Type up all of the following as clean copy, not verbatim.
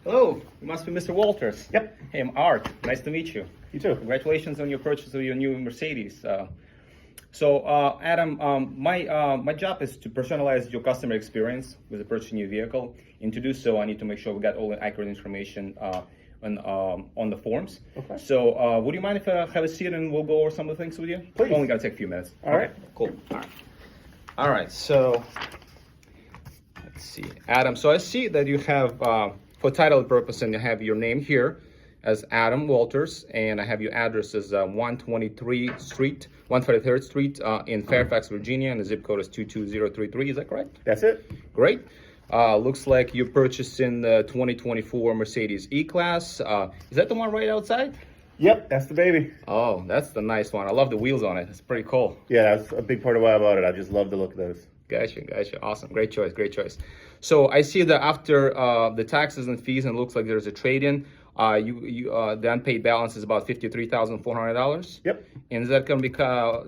Hello, you must be Mr. Walters. Yep. Hey, I'm Art. Nice to meet you. You too. Congratulations on your purchase of your new Mercedes. Adam, my job is to personalize your customer experience with the purchasing new vehicle. And to do so, I need to make sure we got all the accurate information on the forms. Okay. So, would you mind if I have a seat and we'll go over some of the things with you? Please. Only gonna take a few minutes. All right. Cool. All right. All right. So, let's see, Adam. So I see that you have, for title purpose, and you have your name here as Adam Walters, and I have your address as 123rd Street in Fairfax, Virginia, and the zip code is 22033. Is that correct? That's it. Great. Looks like you're purchasing the 2024 Mercedes E-Class. Is that the one right outside? Yep, that's the baby. Oh, that's the nice one. I love the wheels on it. It's pretty cool. Yeah, that's a big part of why I bought it. I just love the look of those. Gotcha. Awesome. Great choice. So I see that after the taxes and fees, and it looks like there's a trade-in. The unpaid balance is about $53,400. Yep. And is that going to be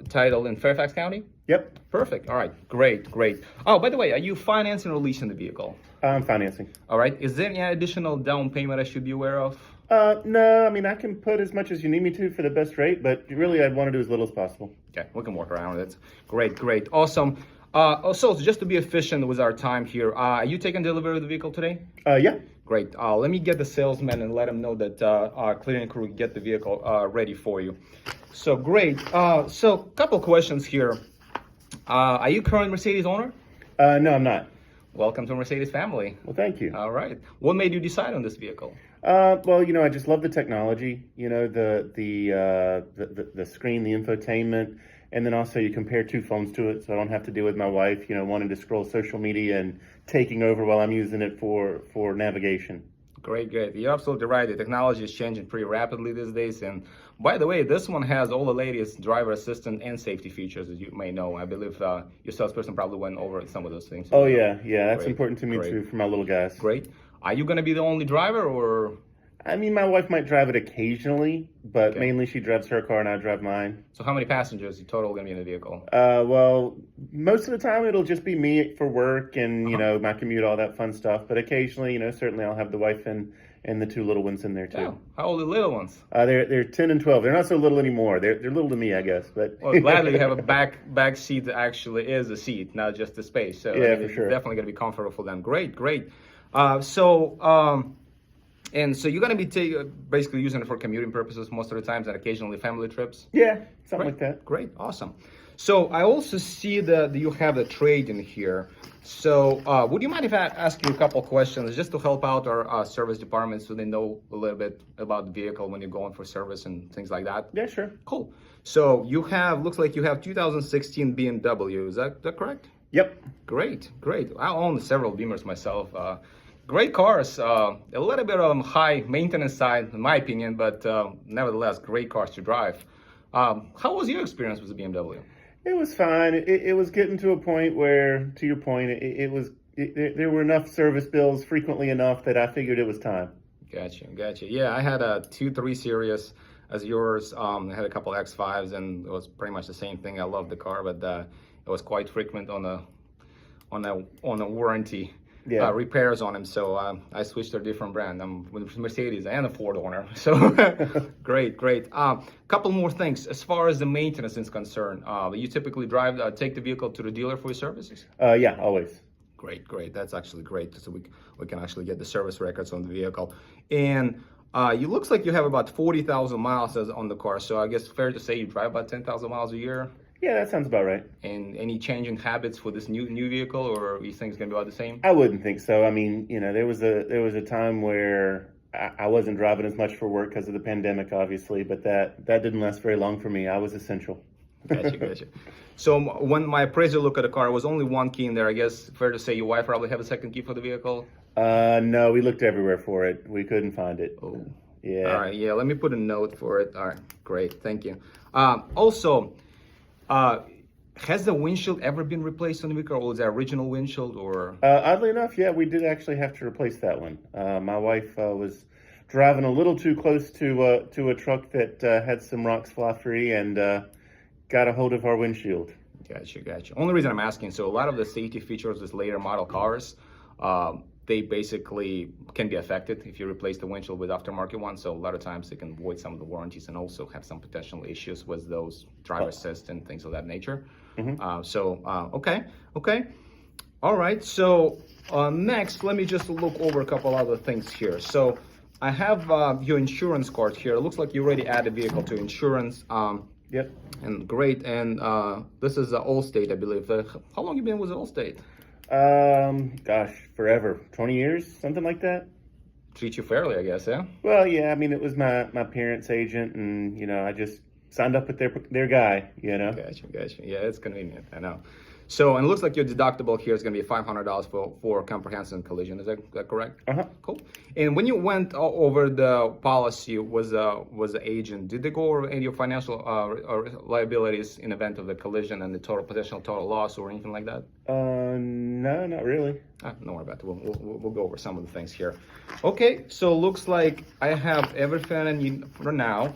titled in Fairfax County? Yep. Perfect. All right. Great. Oh, by the way, are you financing or leasing the vehicle? I'm financing. All right. Is there any additional down payment I should be aware of? No, I mean, I can put as much as you need me to for the best rate, but really I'd want to do as little as possible. Okay, we can work around it. Great. Awesome. Also, just to be efficient with our time here, are you taking delivery of the vehicle today? Yeah. Great. Let me get the salesman and let him know that our clearing crew get the vehicle ready for you. So great. So couple questions here. Are you current Mercedes owner? No, I'm not. Welcome to Mercedes family. Well, thank you. All right. What made you decide on this vehicle? Well, I just love the technology, the screen, the infotainment, and then also you compare two phones to it, so I don't have to deal with my wife, wanting to scroll social media and taking over while I'm using it for navigation. Great. You're absolutely right. The technology is changing pretty rapidly these days. And by the way, this one has all the latest driver assistant and safety features, as you may know. I believe your salesperson probably went over some of those things. Oh, yeah. That's Great. important to me, too, for my little guys. Great. Are you going to be the only driver, or? I mean, my wife might drive it occasionally, but Okay. mainly she drives her car and I drive mine. So how many passengers total going to be in the vehicle? Well, most of the time it'll just be me for work and, my commute, all that fun stuff. But occasionally, certainly I'll have the wife and the two little ones in there too. Yeah. How old are the little ones? They're 10 and 12. They're not so little anymore. They're little to me, I guess. But Well, gladly you have a back seat that actually is a seat, not just a space. So yeah, I mean, for it's sure. definitely going to be comfortable for them. Great. And so you're going to be basically using it for commuting purposes most of the times, and occasionally family trips? Yeah, something like that. Great, awesome. So I also see that you have a trade in here. So would you mind if I ask you a couple questions just to help out our service department so they know a little bit about the vehicle when you're going for service and things like that? Yeah, sure. Cool. So looks like you have 2016 BMW, is that correct? Yep. Great. I own several Beamers myself. Great cars, a little bit on high maintenance side, in my opinion, but nevertheless, great cars to drive. How was your experience with the BMW? It was fine. It was getting to a point where, to your point, there were enough service bills frequently enough that I figured it was time. Gotcha. Yeah, I had a 2.3 Series as yours. I had a couple X5s, and it was pretty much the same thing. I loved the car, but it was quite frequent on a warranty. Yeah. Repairs on them, so I switched to a different brand. I'm with Mercedes and a Ford owner, so great. Couple more things as far as the maintenance is concerned. You typically take the vehicle to the dealer for your services? Yeah, always. Great. That's actually great. So we can actually get the service records on the vehicle. And it looks like you have about 40,000 miles on the car. So I guess fair to say you drive about 10,000 miles a year. Yeah, that sounds about right. And any change in habits for this new vehicle, or you think it's gonna be about the same? I wouldn't think so. I mean, there was a time where I wasn't driving as much for work because of the pandemic, obviously, but that didn't last very long for me. I was essential. Gotcha. So when my appraiser looked at the car, it was only one key in there. I guess fair to say your wife probably have a second key for the vehicle? No, we looked everywhere for it. We couldn't find it. Oh. Yeah. All right, yeah, let me put a note for it. All right, great, thank you. Also, has the windshield ever been replaced on the vehicle, or was that original windshield, or? Oddly enough, yeah, we did actually have to replace that one. My wife was driving a little too close to a truck that had some rocks fly free and got a hold of our windshield. Gotcha. Only reason I'm asking, so a lot of the safety features of this later model cars, they basically can be affected if you replace the windshield with aftermarket one. So a lot of times they can void some of the warranties and also have some potential issues with those driver assist and things of that nature. Okay. All right, so next, let me just look over a couple other things here. So I have your insurance card here. It looks like you already added vehicle to insurance. Yep. And great, and this is Allstate, I believe. How long you been with Allstate? Gosh, forever. 20 years, something like that. Treat you fairly, I guess, yeah? Well, yeah, I mean, it was my parents' agent, and, you know, I just signed up with their guy, you know? Gotcha. Yeah, it's convenient, I know. So, and it looks like your deductible here is going to be $500 for comprehensive collision. Is that correct? Cool. And when you went over the policy was the agent, did they go over any of your financial liabilities in event of the collision and the potential total loss or anything like that? No, not really. Don't worry about it. We'll go over some of the things here. Okay, so looks like I have everything I need for now.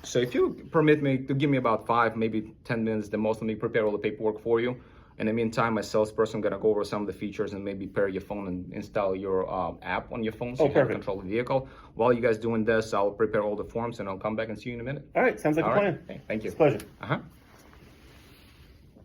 So if you permit me to give me about 5, maybe 10 minutes the most, let me prepare all the paperwork for you. In the meantime, my salesperson gonna go over some of the features and maybe pair your phone and install your app on your phone so you can control the vehicle. While you guys doing this, I'll prepare all the forms and I'll come back and see you in a minute. All right, sounds like a plan. Okay, thank you. It's a pleasure.